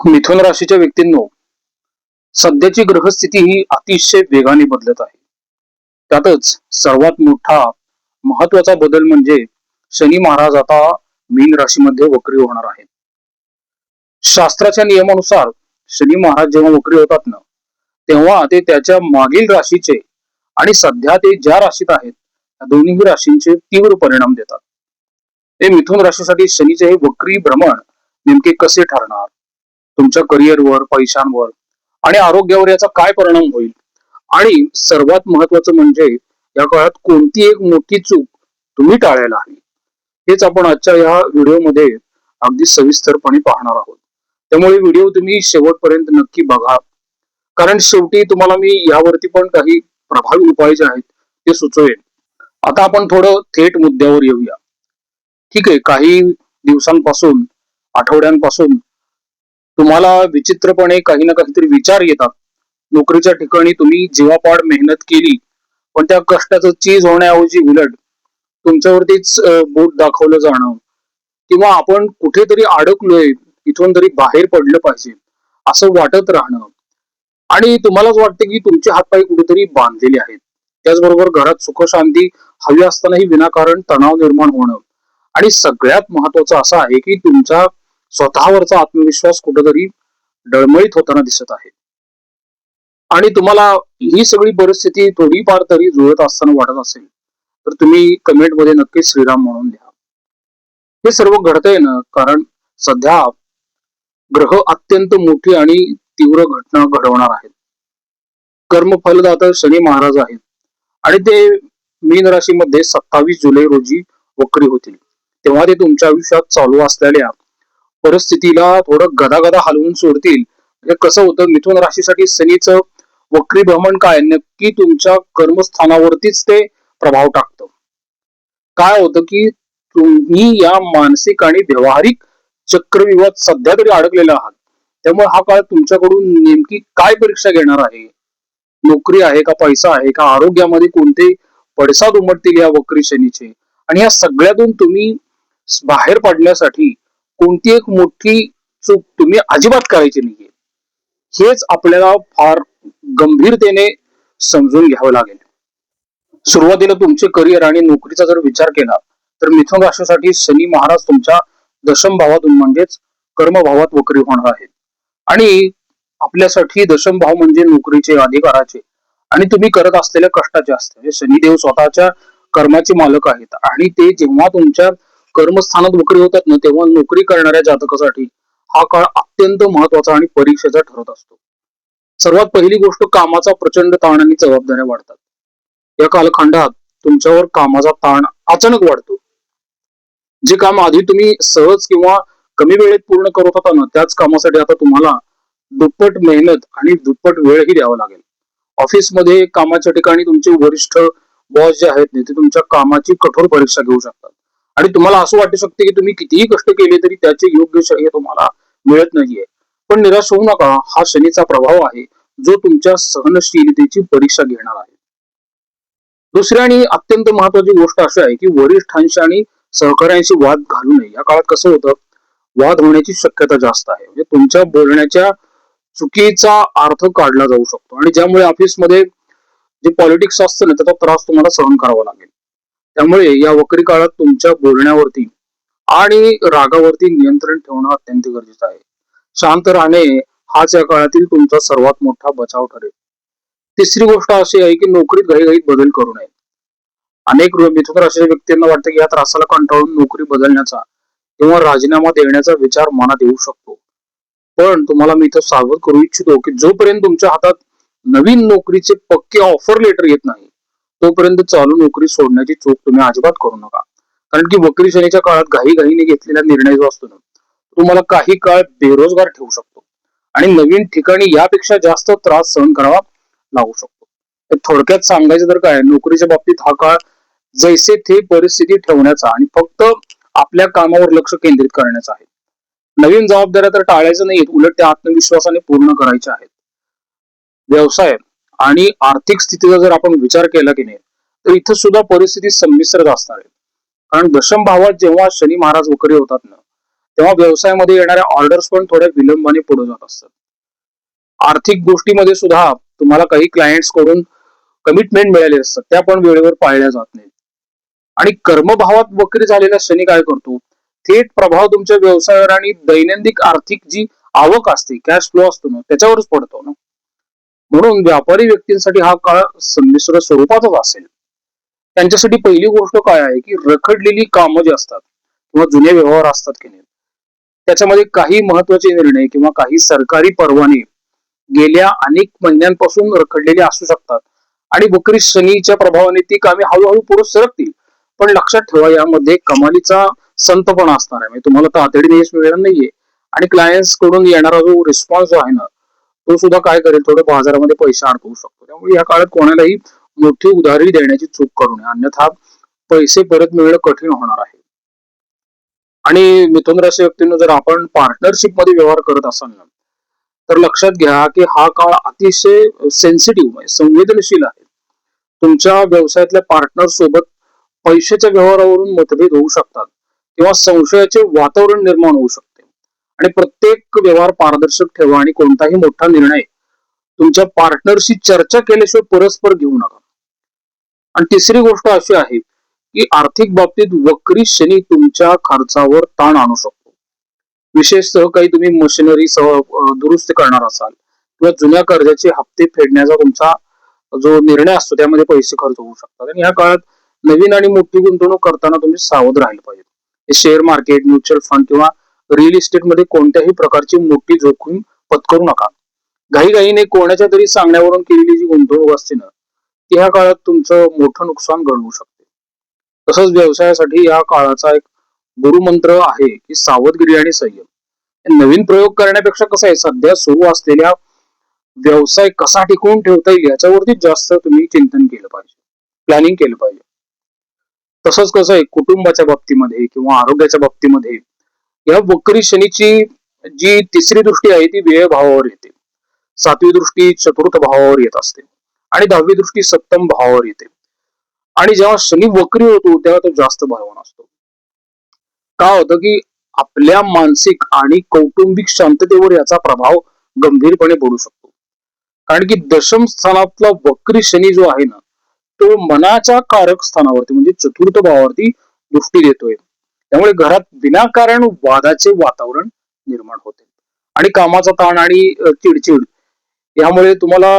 मिथुन राशीच्या व्यक्तींनो, सध्याची ग्रहस्थिती ही अतिशय वेगाने बदलत आहे. त्यातच सर्वात मोठा महत्वाचा बदल म्हणजे शनी महाराज आता मीन राशीमध्ये वक्री होणार आहेत. शास्त्राच्या नियमानुसार शनी महाराज जेव्हा वक्री होतात ना, तेव्हा ते त्याच्या मागील राशीचे आणि सध्या ते ज्या राशीत आहेत त्या दोन्ही राशींचे तीव्र परिणाम देतात. ते मिथुन राशीसाठी शनीचे हे वक्री भ्रमण नेमके कसे ठरणार, तुमच्या करिअरवर, पैशांवर आणि आरोग्यावर याचा काय परिणाम होईल, आणि सर्वात महत्वाचं म्हणजे या काळात कोणती एक मोठी चूक तुम्ही टाळायला हवी, हेच आपण आजच्या या व्हिडिओमध्ये अगदी सविस्तरपणे पाहणार आहोत. त्यामुळे व्हिडिओ तुम्ही शेवटपर्यंत नक्की बघा, कारण शेवटी तुम्हाला मी यावरती पण काही प्रभावी उपाय जे आहेत ते सुचवेन. आता आपण थोडं थेट मुद्द्यावर येऊया. ठीक आहे, काही दिवसांपासून, आठवड्यांपासून तुम्हाला विचित्रपणे काही ना काहीतरी विचार येतात. नोकरीच्या ठिकाणी तुम्ही जीवापाड मेहनत केली, पण त्या कष्टाचं चीज होण्याऐवजी उलट तुमच्यावरतीच बोट दाखवलं जाणं, किंवा आपण कुठेतरी अडकलोय, इथून तरी बाहेर पडलं पाहिजे असं वाटत राहणं, आणि तुम्हालाच वाटतं की तुमचे हातपाय कुठेतरी बांधलेले आहेत. त्याचबरोबर घरात सुखशांती हवी असतानाही विनाकारण तणाव निर्माण होणं, आणि सगळ्यात महत्वाचं असं आहे की तुमचा स्वतःवरचा आत्मविश्वास कुठेतरी डळमळीत होताना दिसत आहे. आणि तुम्हाला ही सगळी परिस्थिती थोडीफार तरी जुळत असताना वाटत असेल तर तुम्ही कमेंट मध्ये नक्की श्रीराम म्हणून द्या. हे सर्व घडतंय ना कारण सध्या ग्रह अत्यंत मोठी आणि तीव्र घटना घडवणार आहेत. कर्मफलदाता शनी महाराज आहेत आणि ते मीन राशीमध्ये 27 जुलै रोजी वक्री होतील. तेव्हा ते तुमच्या आयुष्यात चालू असलेल्या परिस्थितीला थोडं गदागदा हलवून सोडतील. कसं होतं, मिथुन राशीसाठी शनीचं वक्री भ्रमण काय नक्की तुमच्या कर्मस्थानावरतीच ते प्रभाव टाकतं. काय होतं की तुम्ही या मानसिक आणि व्यवहारिक चक्रव्यूहात सध्या तरी अडकलेला आहात. त्यामुळे हा काळ तुमच्याकडून नेमकी काय परीक्षा घेणार आहे, नोकरी आहे का, पैसा आहे का, आरोग्यामध्ये कोणते पडसाद उमटतील या वक्री शनीचे, आणि या सगळ्यातून तुम्ही बाहेर पडण्यासाठी कोणती एक मोठी चूक तुम्ही अजिबात करायची नाहीये, हेच आपल्याला फार गंभीरतेने समजून घ्यावं लागेल. सुरुवातीला तुमचे करिअर आणि नोकरीचा जर विचार केला तर मिथुन राशीसाठी शनी महाराज तुमच्या दशम भावातून म्हणजेच कर्मभावात वक्री होणार आहेत. आणि आपल्यासाठी दशम भाव म्हणजे नोकरीचे, अधिकाराचे आणि तुम्ही करत असलेल्या कष्टाचे असते. म्हणजे शनिदेव स्वतःच्या कर्माचे मालक आहेत, आणि ते जेव्हा तुमच्या कर्मस्थानात वक्री होतात ना, तेव्हा नोकरी करणाऱ्या जातकासाठी हा काळ अत्यंत महत्वाचा आणि परीक्षेचा ठरत असतो. सर्वात पहिली गोष्ट, कामाचा प्रचंड ताण आणि जबाबदाऱ्या वाढतात. या कालखंडात तुमच्यावर कामाचा ताण अचानक वाढतो. जे काम आधी तुम्ही सहज किंवा कमी वेळेत पूर्ण करत होता ना, त्याच कामासाठी आता तुम्हाला दुप्पट मेहनत आणि दुप्पट वेळही द्यावा लागेल. ऑफिसमध्ये, कामाच्या ठिकाणी तुमचे वरिष्ठ बॉस जे आहेत ते तुमच्या कामाची कठोर परीक्षा घेऊ शकतात, आणि तुम्हाला असं वाटू शकते की तुम्ही कितीही कष्ट केले तरी त्याचे योग्य श्रेय तुम्हाला मिळत नाहीये. पण निराश होऊ नका, हा शनीचा प्रभाव आहे जो तुमच्या सहनशीलतेची परीक्षा घेणार आहे. दुसरी आणि अत्यंत महत्वाची गोष्ट अशी आहे की वरिष्ठांशी आणि सहकार्यांशी वाद घालू नये. या काळात कसं होतं, वाद होण्याची शक्यता जास्त आहे. म्हणजे तुमच्या बोलण्याच्या चुकीचा अर्थ काढला जाऊ शकतो, आणि ज्यामुळे ऑफिसमध्ये जे पॉलिटिक्स असतं ना, त्याचा त्रास तुम्हाला सहन करावा लागेल. त्यामुळे या वक्री काळात तुमच्या बोलण्यावरती आणि रागावरती नियंत्रण ठेवणं अत्यंत गरजेचं आहे. शांत राहणे हाच या काळातील तुमचा सर्वात मोठा बचाव ठरेल. तिसरी गोष्ट अशी आहे की नोकरीत घाईघाईत बदल करू नये. अनेक मिथुन राशीच्या व्यक्तींना वाटतं की या त्रासाला कंटाळून नोकरी बदलण्याचा किंवा राजीनामा देण्याचा विचार मनात येऊ शकतो. पण तुम्हाला मी इथं सावध करू इच्छितो की जोपर्यंत तुमच्या हातात नवीन नोकरीचे पक्के ऑफर लेटर येत नाही, तोपर्यंत चालू नोकरी सोडण्याची चूक तुम्ही अजिबात करू नका. कारण की वक्री शनीच्या काळात घाईघाईने घेतलेला निर्णय जो असतो ना, तुम्हाला काही काळ बेरोजगार ठेवू शकतो आणि नवीन ठिकाणी यापेक्षा जास्त त्रास सहन करावा लागू शकतो. थोडक्यात सांगायचं तर काय, नोकरीच्या बाबतीत हा काळ जैसे थे परिस्थिती ठेवण्याचा आणि फक्त आपल्या कामावर लक्ष केंद्रित करण्याचा आहे. नवीन जबाबदाऱ्या तर टाळायचं नाहीत, उलट त्या आत्मविश्वासाने पूर्ण करायच्या आहेत. व्यवसाय आणि आर्थिक स्थितीचा जर आपण विचार केला की नाही, तर इथं सुद्धा परिस्थिती संमिश्रच असणार आहे. कारण दशम भावात जेव्हा शनी महाराज वक्री होतात ना, तेव्हा व्यवसायामध्ये येणाऱ्या ऑर्डर्स पण थोड्या विलंबाने पुढे जात असतात. आर्थिक गोष्टीमध्ये सुद्धा तुम्हाला काही क्लायंट्स कडून कमिटमेंट मिळाले असतात, त्या पण वेळेवर पाळल्या जात नाहीत. आणि कर्मभावात वक्री झालेला शनी काय करतो, थेट प्रभाव तुमच्या व्यवसायावर आणि दैनंदिन आर्थिक जी आवक असते, कॅश फ्लो असतो ना, त्याच्यावरच पडतो ना. म्हणून व्यापारी व्यक्तींसाठी हा काळ संमिश्र स्वरूपातच असेल. त्यांच्यासाठी पहिली गोष्ट काय आहे की रखडलेली कामं जी असतात किंवा जुने व्यवहार असतात की नाही, त्याच्यामध्ये काही महत्वाचे निर्णय किंवा काही सरकारी परवाने गेल्या अनेक महिन्यांपासून रखडलेले असू शकतात आणि वक्री शनीच्या प्रभावाने ती कामे हळूहळू पुढे सरकतील. पण लक्षात ठेवा, यामध्ये कमालीचा संतपणा असणार आहे, म्हणजे तुम्हाला तातडीने यश मिळणार नाहीये. आणि क्लायंट्स कडून येणारा जो रिस्पॉन्स जो आहे ना, तो सुद्धा काय करेल, थोडं बाजारामध्ये पैसा अडकवू शकतो. त्यामुळे या काळात कोणालाही मोठी उधारी देण्याची चूक करू नये, अन्यथा पैसे परत मिळणं कठीण होणार आहे. आणि मिथुन राशी व्यक्तींनो, जर आपण पार्टनरशिप मध्ये व्यवहार करत असाल ना, तर लक्षात घ्या की हा काळ अतिशय सेन्सिटिव्ह म्हणजे संवेदनशील आहे. तुमच्या व्यवसायातल्या पार्टनर सोबत पैशाच्या व्यवहारावरून मतभेद होऊ शकतात किंवा संशयाचे वातावरण निर्माण होऊ शकते. आणि प्रत्येक व्यवहार पारदर्शक ठेवा आणि कोणताही मोठा निर्णय तुमच्या पार्टनरशी चर्चा केल्याशिवाय परस्पर घेऊ नका. आणि तिसरी गोष्ट अशी आहे की आर्थिक बाबतीत वक्री शनी तुमच्या खर्चावर ताण आणू शकतो. विशेषतः काही तुम्ही मशिनरी सह दुरुस्ती करणार असाल किंवा जुन्या कर्जाचे हप्ते फेडण्याचा तुमचा जो निर्णय असतो, त्यामध्ये पैसे खर्च होऊ शकतात. आणि या काळात नवीन आणि मोठी गुंतवणूक करताना तुम्ही सावध राहिले पाहिजे. शेअर मार्केट, म्युच्युअल फंड किंवा रिअल इस्टेट मध्ये कोणत्याही प्रकारची मोठी जोखीम पत्करू नका. घाईघाईने कोणाच्या तरी सांगण्यावरून केलेली जी गुंतवणूक असते ना, ती ह्या काळात तुमचं मोठं नुकसान घडवू शकते. तसंच व्यवसायासाठी या काळाचा एक गुरुमंत्र आहे की सावधगिरी आणि संयम. नवीन प्रयोग करण्यापेक्षा कसं आहे, सध्या सुरू असलेल्या व्यवसाय कसा टिकवून ठेवता येईल याच्यावरती जास्त तुम्ही चिंतन केलं पाहिजे, प्लॅनिंग केलं पाहिजे. तसंच कसं आहे, कुटुंबाच्या बाबतीमध्ये किंवा आरोग्याच्या बाबतीमध्ये या वक्री शनीची जी तिसरी दृष्टी आहे ती व्यय भावावर येते, सातवी दृष्टी चतुर्थ भावावर येत असते आणि दहावी दृष्टी सप्तम भावावर येते. आणि जेव्हा शनी वक्री होतो तेव्हा तो जास्त बलवान असतो. काय होतं की आपल्या मानसिक आणि कौटुंबिक शांततेवर याचा प्रभाव गंभीरपणे पडू शकतो. कारण की दशम स्थानातला वक्री शनी जो आहे ना, तो मनाच्या कारक स्थानावरती म्हणजे चतुर्थ भावावरती दृष्टी देतोय. त्यामुळे घरात विनाकारण वादाचे वातावरण निर्माण होते आणि कामाचा ताण आणि चिडचिड यामुळे तुम्हाला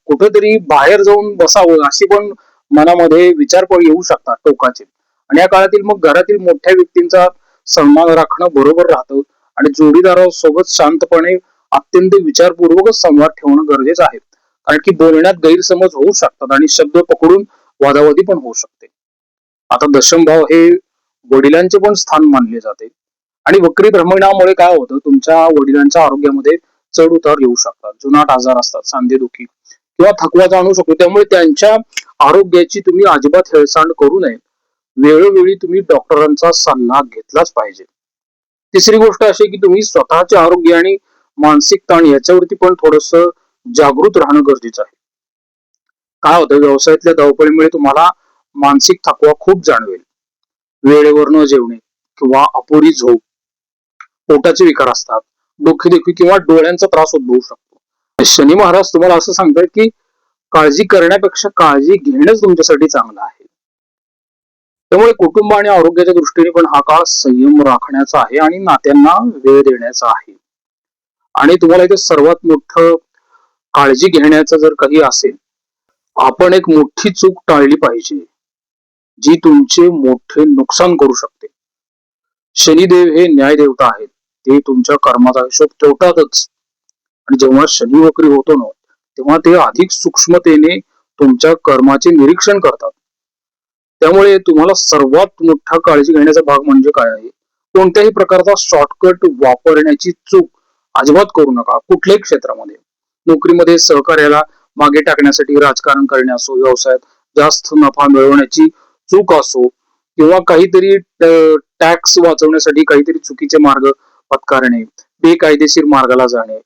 कुठेतरी बाहेर जाऊन बसावं अशी पण मनामध्ये विचार पण येऊ शकतात टोकाचे. आणि या काळातील मग घरातील मोठ्या व्यक्तींचा सन्मान राखणं बरोबर राहतं आणि जोडीदारासोबत शांतपणे अत्यंत विचारपूर्वक संवाद ठेवणं गरजेचं आहे. कारण की बोलण्यात गैरसमज होऊ शकतात आणि शब्द पकडून वादावादी पण होऊ शकते. आता दशम भाव हे वडिलांचे पण स्थान मानले जाते आणि वक्री भ्रमणामुळे काय होतं, तुमच्या वडिलांच्या आरोग्यामध्ये चढ उतार येऊ शकतात. जुनाट आजार असतात, सांधेदुखी किंवा थकवा जाणवू शकतो. त्यामुळे त्यांच्या आरोग्याची तुम्ही अजिबात हेळसांड करू नये. वेळोवेळी तुम्ही डॉक्टरांचा सल्ला घेतलाच पाहिजे. तिसरी गोष्ट अशी की तुम्ही स्वतःचे आरोग्य आणि मानसिक ताण याच्यावरती पण थोडस जागृत राहणं गरजेचं आहे. काय होतं, व्यवसायातल्या धावपळीमुळे तुम्हाला मानसिक थकवा खूप जाणवेल. वेळेवर न जेवणे किंवा अपुरी झोप, पोटाचे विकार असतात, डोकेदुखी किंवा डोळ्यांचा त्रास उद्भवू शकतो. शनी महाराज तुम्हाला असं सांगतात की काळजी करण्यापेक्षा काळजी घेणंच तुमच्यासाठी चांगलं आहे. त्यामुळे कुटुंब आणि आरोग्याच्या दृष्टीने पण हा काळ संयम राखण्याचा आहे आणि नात्यांना वेळ देण्याचा आहे. आणि तुम्हाला इथे सर्वात मोठं काळजी घेण्याचं जर काही असेल, आपण एक मोठी चूक टाळली पाहिजे जी तुमचे मोठे नुकसान करू शकते. शनिदेव हे न्याय देवता आहेत, ते तुमच्या कर्माचा हिशोब ठेवतातच. आणि जेव्हा शनी वक्री होतो ना, तेव्हा ते अधिक सूक्ष्मतेने तुमच्या कर्माचे निरीक्षण करतात. त्यामुळे तुम्हाला सर्वात मोठा काळजी घेण्याचा भाग म्हणजे काय आहे, कोणत्याही प्रकारचा शॉर्टकट वापरण्याची चूक अजिबात करू नका. कुठल्याही क्षेत्रामध्ये, नोकरीमध्ये सहकार्याला मागे टाकण्यासाठी राजकारण करणे असो, व्यवसायात जास्त नफा मिळवण्याची चूक असो किंवा काहीतरी टॅक्स वाचवण्यासाठी काहीतरी चुकीचे मार्ग पत्कारणे, बेकायदेशीर मार्गाला जाणे,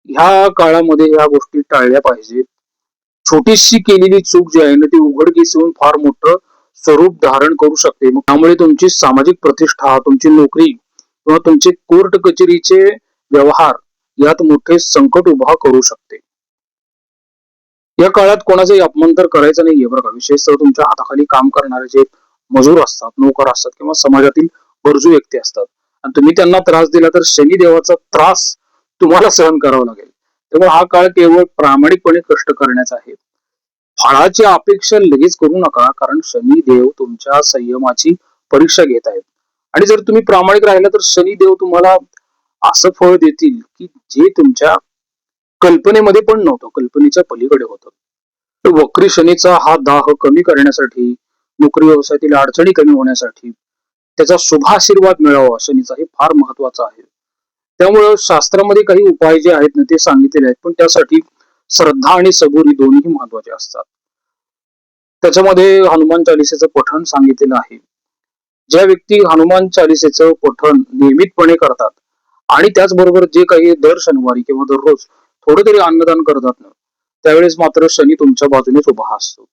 ह्या काळामध्ये ह्या गोष्टी टाळल्या पाहिजेत. छोटीशी केलेली चूक जी आहे ना, ती उघडकीस येऊन फार मोठं स्वरूप धारण करू शकते. मग त्यामुळे तुमची सामाजिक प्रतिष्ठा, तुमची नोकरी किंवा तुमचे कोर्ट कचेरीचे व्यवहार यात मोठे संकट उभा करू शकते. या काळात कोणाचाही अपमान तर करायचा नाहीये बरं का. विशेषतः तुमच्या हाताखाली काम करणारे जे मजूर असतात, नोकर असतात किंवा समाजातील गरजू व्यक्ती असतात आणि तुम्ही त्यांना त्रास दिला तर शनिदेवाचा त्रास तुम्हाला सहन करावा लागेल. त्यामुळे हा काळ केवळ प्रामाणिकपणे कष्ट करण्याचा आहे. फळाची अपेक्षा लगेच करू नका, कारण शनिदेव तुमच्या संयमाची परीक्षा घेत आहेत. आणि जर तुम्ही प्रामाणिक राहिला तर शनिदेव तुम्हाला असं फळ देतील की जे तुमच्या कल्पनेमध्ये पण नव्हतं, कल्पनेच्या पलीकडे होतं. तर वक्री शनीचा हा दाह कमी करण्यासाठी, नोकरी व्यवसायातील अडचणी कमी होण्यासाठी, त्याचा शुभ आशीर्वाद मिळावा शनीचा हे फार महत्वाचं आहे. त्यामुळं शास्त्रामध्ये काही उपाय जे आहेत ना ते सांगितलेले आहेत, पण त्यासाठी श्रद्धा आणि सबुरी दोन्ही महत्वाचे असतात. त्याच्यामध्ये हनुमान चालिसेचं पठण सांगितलेलं आहे. ज्या व्यक्ती हनुमान चालिसेचं पठण नियमितपणे करतात आणि त्याचबरोबर जे काही दर शनिवारी किंवा दररोज थोडं तरी अन्नदान करतात ना, त्यावेळेस मात्र शनी तुमच्या बाजूनेच उभा असतो.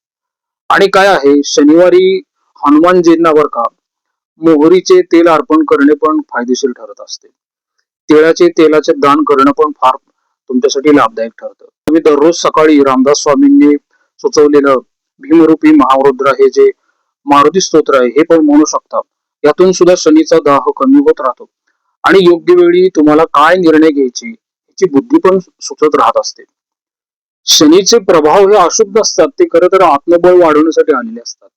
आणि काय आहे, शनिवारी हनुमानजींना बर का मोहरीचे तेल अर्पण करणे पण फायदेशीर ठरत असते. तिळाचे तेलाचे दान करणं पण फार तुमच्यासाठी लाभदायक ठरतं. तुम्ही दररोज सकाळी रामदास स्वामींनी सुचवलेलं भीमरूपी महारुद्र हे जे मारुती स्तोत्र आहे हे पण म्हणू शकता. यातून सुद्धा शनीचा दाह कमी होत राहतो आणि योग्य वेळी तुम्हाला काय निर्णय घ्यायचे याची बुद्धी पण सुचत राहत असते. शनीचे प्रभाव हे अशुभ असतात, ते खरं तर आत्मबळ वाढवण्यासाठी आलेले असतात.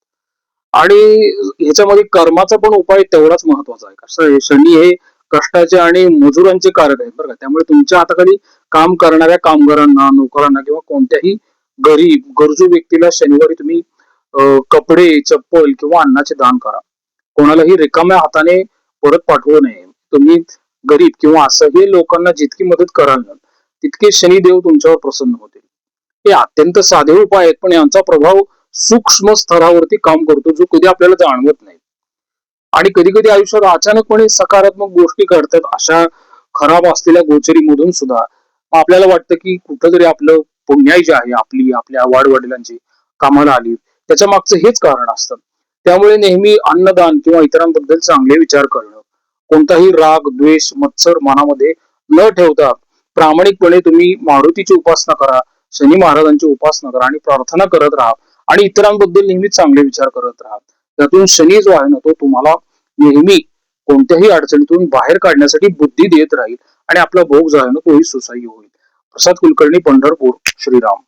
आणि ह्याच्यामध्ये कर्माचा पण उपाय तेवढाच महत्वाचा आहे. कसं आहे, शनी हे कष्टाचे आणि मजुरांचे कारक आहेत बरं का. त्यामुळे तुमच्या हाताखाली काम करणाऱ्या कामगारांना, नोकरांना किंवा कोणत्याही गरीब गरजू व्यक्तीला शनिवारी तुम्ही कपडे, चप्पल किंवा अन्नाचे दान करा. कोणालाही रिकाम्या हाताने परत पाठवू नये. तुम्ही गरीब किंवा असह्य लोकांना जितकी मदत कराल ना, तितके शनिदेव तुमच्यावर प्रसन्न होतील. हे अत्यंत साधे उपाय आहेत, पण यांचा प्रभाव सूक्ष्म स्तरावरती काम करतो, जो कधी आपल्याला जाणवत नाही. आणि कधी कधी आयुष्यात अचानकपणे सकारात्मक गोष्टी घडतात अशा खराब असलेल्या गोचरीमधून सुद्धा आपल्याला वाटतं की कुठंतरी आपलं पुण्याई जी आहे आपली, आपल्या वाडवडिलांची कामाला आली, त्याच्या मागचं हेच कारण असतं. त्यामुळे नेहमी अन्नदान किंवा इतरांबद्दल चांगले विचार करणं, कोणताही राग, द्वेष, मत्सर मनामध्ये न ठेवता प्रामाणिकपणे तुम्ही मारुतीची उपासना करा, शनी महाराजांची उपासना करा आणि प्रार्थना करत राहा आणि इतरांबद्दल नेहमी चांगले विचार करत राहा. त्यातून शनी जो आहे ना तो तुम्हाला नेहमी कोणत्याही अडचणीतून बाहेर काढण्यासाठी बुद्धी देत राहील आणि आपला भोग जो आहे ना तोही सुसह्य होईल. प्रसाद कुलकर्णी, पंढरपूर. श्रीराम.